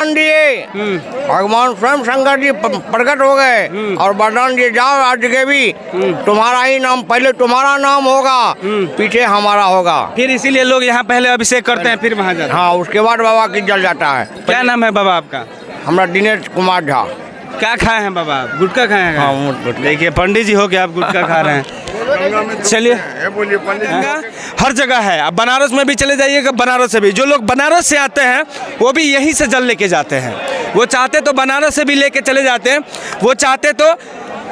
दिए, भगवान स्वयं शंकर जी प्रकट हो गए और वरदान दिए, जाओ आज के भी तुम्हारा ही नाम, पहले तुम्हारा नाम होगा, पीछे हमारा होगा। फिर इसीलिए लोग यहाँ पहले अभिषेक करते हैं फिर वहाँ जाते हैं। हाँ, उसके बाद बाबा की जल जाता है। क्या नाम है बाबा आपका? हमारा दिनेश कुमार झा। क्या खाए हैं बाबा? गुटखा खाए हैं? हाँ, देखिए पंडित जी हो के आप गुटखा खा रहे हैं। चलिए, गंगा हर जगह है। अब बनारस में भी चले जाइएगा, बनारस से भी जो लोग बनारस से आते हैं वो भी यहीं से जल लेके जाते हैं। वो चाहते तो बनारस से भी लेके चले जाते हैं, वो चाहते तो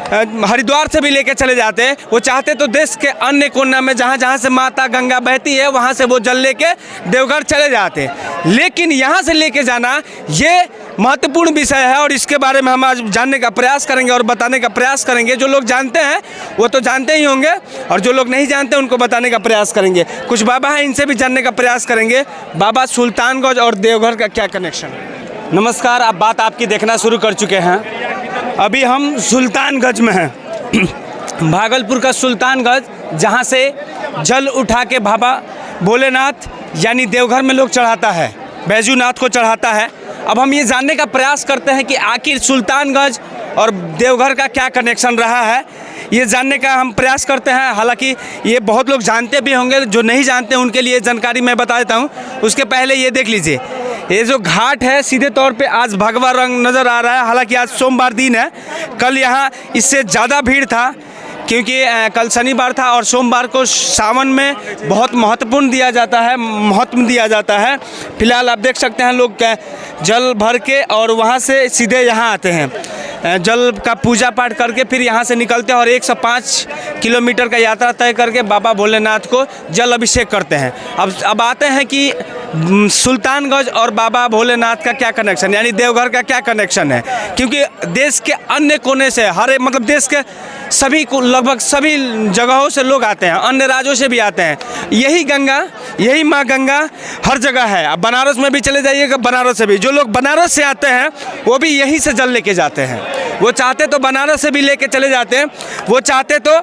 हरिद्वार से भी लेके चले जाते हैं, वो चाहते तो देश के अन्य कोना में जहाँ जहाँ से माता गंगा बहती है वहाँ से वो जल लेके देवघर चले जाते हैं। लेकिन यहाँ से लेके जाना ये महत्वपूर्ण विषय है और इसके बारे में हम आज जानने का प्रयास करेंगे और बताने का प्रयास करेंगे। जो लोग जानते हैं वो तो जानते ही होंगे और जो लोग नहीं जानते उनको बताने का प्रयास करेंगे। कुछ बाबा हैं, इनसे भी जानने का प्रयास करेंगे। बाबा सुल्तानगंज और देवघर का क्या कनेक्शन है? नमस्कार, अब बात आपकी देखना शुरू कर चुके हैं। अभी हम सुल्तानगंज में हैं, भागलपुर का सुल्तानगंज, जहां से जल उठा के बाबा भोलेनाथ यानी देवघर में लोग चढ़ाता है, बैजूनाथ को चढ़ाता है। अब हम ये जानने का प्रयास करते हैं कि आखिर सुल्तानगंज और देवघर का क्या कनेक्शन रहा है, ये जानने का हम प्रयास करते हैं। हालांकि ये बहुत लोग जानते भी होंगे, जो नहीं जानते उनके लिए जानकारी मैं बता देता हूँ। उसके पहले ये देख लीजिए, ये जो घाट है सीधे तौर पे आज भगवा रंग नज़र आ रहा है। हालांकि आज सोमवार दिन है, कल यहाँ इससे ज़्यादा भीड़ था क्योंकि कल शनिवार था और सोमवार को सावन में बहुत महत्वपूर्ण दिया जाता है, महत्व दिया जाता है। फिलहाल आप देख सकते हैं लोग जल भर के और वहाँ से सीधे यहाँ आते हैं, जल का पूजा पाठ करके फिर यहाँ से निकलते हैं और 105 किलोमीटर का यात्रा तय करके बाबा भोलेनाथ को जल अभिषेक करते हैं। अब आते हैं कि सुल्तानगंज और बाबा भोलेनाथ का क्या कनेक्शन, यानी देवघर का क्या कनेक्शन है। क्योंकि देश के अन्य कोने से मतलब देश के सभी को लगभग सभी जगहों से लोग आते हैं, अन्य राज्यों से भी आते हैं। यही गंगा, यही माँ गंगा हर जगह है। अब बनारस में भी चले जाइएगा, बनारस से भी जो लोग बनारस से आते हैं वो भी यहीं से जल लेके जाते हैं। वो चाहते तो बनारस से भी लेके चले जाते हैं, वो चाहते तो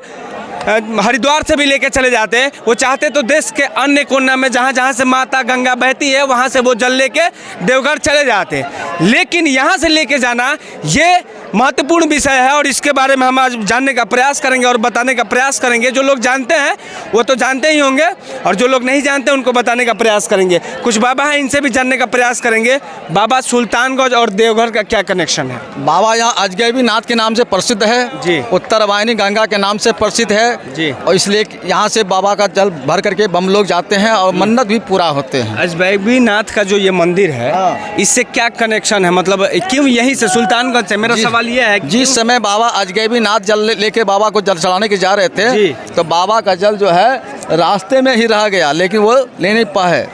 हरिद्वार से भी लेके चले जाते हैं, वो चाहते तो देश के अन्य कोना में जहाँ जहाँ से माता गंगा बहती है वहाँ से वो जल लेके देवघर चले जाते हैं। लेकिन यहाँ से लेके जाना ये महत्वपूर्ण विषय है और इसके बारे में हम आज जानने का प्रयास करेंगे और बताने का प्रयास करेंगे। जो लोग जानते हैं वो तो जानते ही होंगे और जो लोग नहीं जानते उनको बताने का प्रयास करेंगे। कुछ बाबा हैं, इनसे भी जानने का प्रयास करेंगे। बाबा सुल्तानगंज और देवघर का क्या कनेक्शन है? बाबा यहाँ अजगैबीनाथ के नाम से प्रसिद्ध है जी, उत्तर वाहिनी गंगा के नाम से प्रसिद्ध है जी, और इसलिए यहाँ से बाबा का जल भर करके बम लोग जाते हैं और मन्नत भी पूरा होते हैं। अजगैबीनाथ का जो ये मंदिर है इससे क्या कनेक्शन है, मतलब क्यों यहीं से सुल्तानगंज से? मेरा सवाल ये है, जिस समय बाबा अजगैबीनाथ जल लेके बाबा को जल चढ़ाने के जा रहे थे तो बाबा का जल जो है रास्ते में ही रह गया, लेकिन वो ले नहीं पाए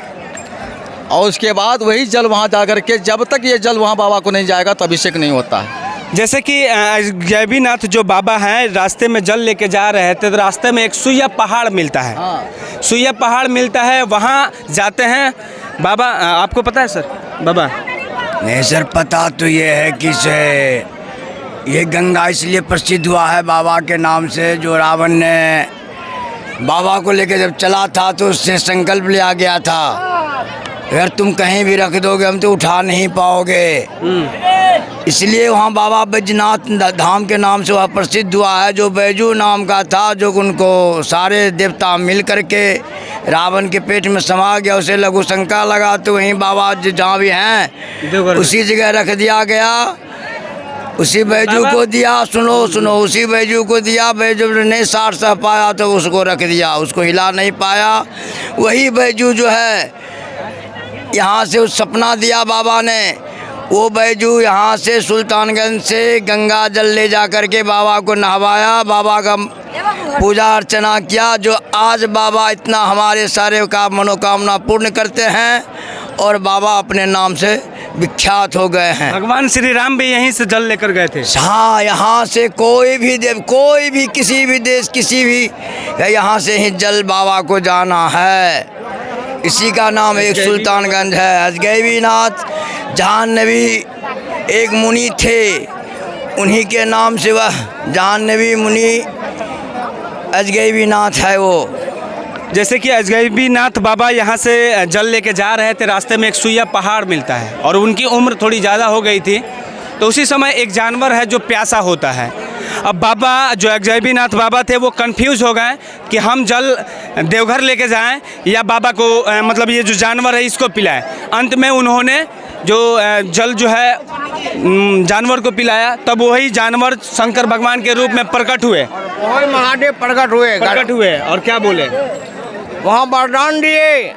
और उसके बाद वही जल वहाँ जा करके, जब तक ये जल वहाँ बाबा को नहीं जाएगा तो अभिषेक नहीं होता है। जैसे कि अजगैबीनाथ जो बाबा हैं रास्ते में जल लेके जा रहे थे तो रास्ते में एक सुइया पहाड़ मिलता है, सुइया पहाड़ मिलता है, वहाँ जाते हैं। बाबा आपको पता है सर? बाबा नहीं सर, पता तो ये है कि ये गंगा इसलिए प्रसिद्ध हुआ है बाबा के नाम से, जो रावण ने बाबा को लेकर जब चला था तो उससे संकल्प लिया गया था, अगर तुम कहीं भी रख दोगे हम तो उठा नहीं पाओगे। इसलिए वहाँ बाबा बैजनाथ धाम के नाम से वह प्रसिद्ध हुआ है, जो बैजू नाम का था, जो उनको सारे देवता मिल करके रावण के पेट में समा गया, उसे लघु शंका लगा तो वहीं बाबा जहाँ भी हैं उसी जगह रख दिया गया, उसी बैजू को दिया। सुनो, उसी बैजू को दिया। बैजू ने साठ सह पाया तो उसको रख दिया, उसको हिला नहीं पाया। वही बैजू जो है यहाँ से उस सपना दिया बाबा ने, वो बैजू यहाँ से सुल्तानगंज से गंगा जल ले जा कर के बाबा को नहवाया, बाबा का पूजा अर्चना किया, जो आज बाबा इतना हमारे सारे का मनोकामना पूर्ण करते हैं और बाबा अपने नाम से विख्यात हो गए हैं। भगवान श्री राम भी यहीं से जल लेकर गए थे। हाँ, यहाँ से कोई भी देव, कोई भी किसी भी देश, किसी भी, यहाँ से ही जल बाबा को जाना है। इसी का नाम एक सुल्तानगंज है, अजगैबीनाथ। जाह्नवी एक मुनि थे, उन्हीं के नाम से वह जाह्नवी मुनि अजगैबीनाथ है वो। जैसे कि अजगैबीनाथ बाबा यहाँ से जल लेके जा रहे थे, रास्ते में एक सुइया पहाड़ मिलता है और उनकी उम्र थोड़ी ज़्यादा हो गई थी, तो उसी समय एक जानवर है जो प्यासा होता है। अब बाबा जो अजगैबीनाथ बाबा थे वो कंफ्यूज हो गए कि हम जल देवघर लेके जाएं या बाबा को मतलब ये जो जानवर है इसको पिलाएं। अंत में उन्होंने जो जल जो है जानवर को पिलाया, तब वही जानवर शंकर भगवान के रूप में प्रकट हुए वही महादेव प्रकट हुए और क्या बोले? वहाँ वरदान दिए,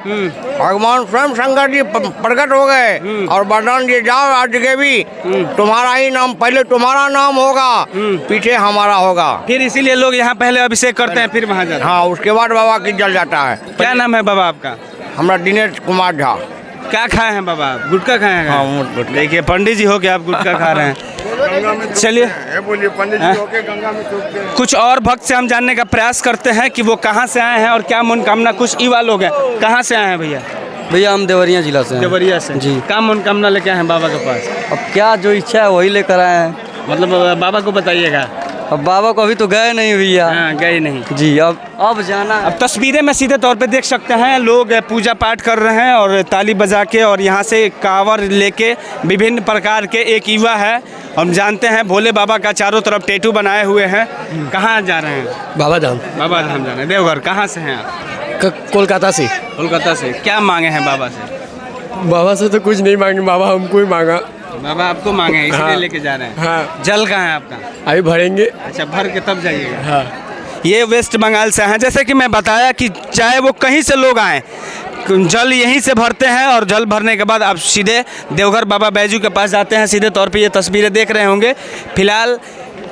भगवान स्वयं शंकर जी प्रकट हो गए और वरदान दिए, जाओ आज के भी तुम्हारा ही नाम, पहले तुम्हारा नाम होगा, पीछे हमारा होगा। फिर इसीलिए लोग यहाँ पहले अभिषेक करते हैं फिर वहाँ जाते हैं। हाँ, उसके बाद बाबा की जल जाता है। क्या नाम है बाबा आपका? हमारा दिनेश कुमार झा। क्या खाए हैं बाबा आप? गुटखा खाए हैं? हाँ, देखिए पंडित जी हो के आप गुटखा खा रहे हैं। चलिए बोलिए पंडित जी होके गंगा में डूबते हैं। कुछ और भक्त से हम जानने का प्रयास करते हैं कि वो कहाँ से आए हैं और क्या मनोकामना। कुछ युवा लोग हैं, कहाँ से आए हैं भैया? भैया हम देवरिया जिला से हैं। देवरिया से जी। क्या मनोकामना लेके आए हैं बाबा के पास? अब क्या जो इच्छा है वही लेकर आए हैं। मतलब बाबा को बताइएगा। अब बाबा को अभी तो गए नहीं भैया। हाँ, गए नहीं जी, अब जाना है। अब तस्वीरें में सीधे तौर पे देख सकते हैं, लोग पूजा पाठ कर रहे हैं और ताली बजा के, और यहाँ से कांवर लेके विभिन्न प्रकार के एक युवा है। हम जानते हैं भोले बाबा का चारों तरफ टैटू बनाए हुए हैं। कहाँ जा रहे हैं? बाबा धाम। बाबा धाम जा रहे हैं। देवघर। कहाँ से हैं आप? कोलकाता से। कोलकाता से। क्या मांगे हैं बाबा से? बाबा से तो कुछ नहीं मांगे, बाबा हमको ही मांगा। बाबा आपको मांगे हैं, इसलिए हाँ। लेके जा रहे हैं। हाँ। जल कहाँ है आपका? अभी भरेंगे। अच्छा, भर के तब जाइएगा। हाँ। ये वेस्ट बंगाल से हैं। जैसे कि मैं बताया कि चाहे वो कहीं से लोग आएँ, जल यहीं से भरते हैं और जल भरने के बाद आप सीधे देवघर बाबा बैजू के पास जाते हैं। सीधे तौर पे ये तस्वीरें देख रहे होंगे। फिलहाल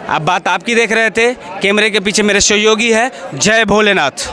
आप बात आपकी देख रहे थे, कैमरे के पीछे मेरे सहयोगी है। जय भोलेनाथ।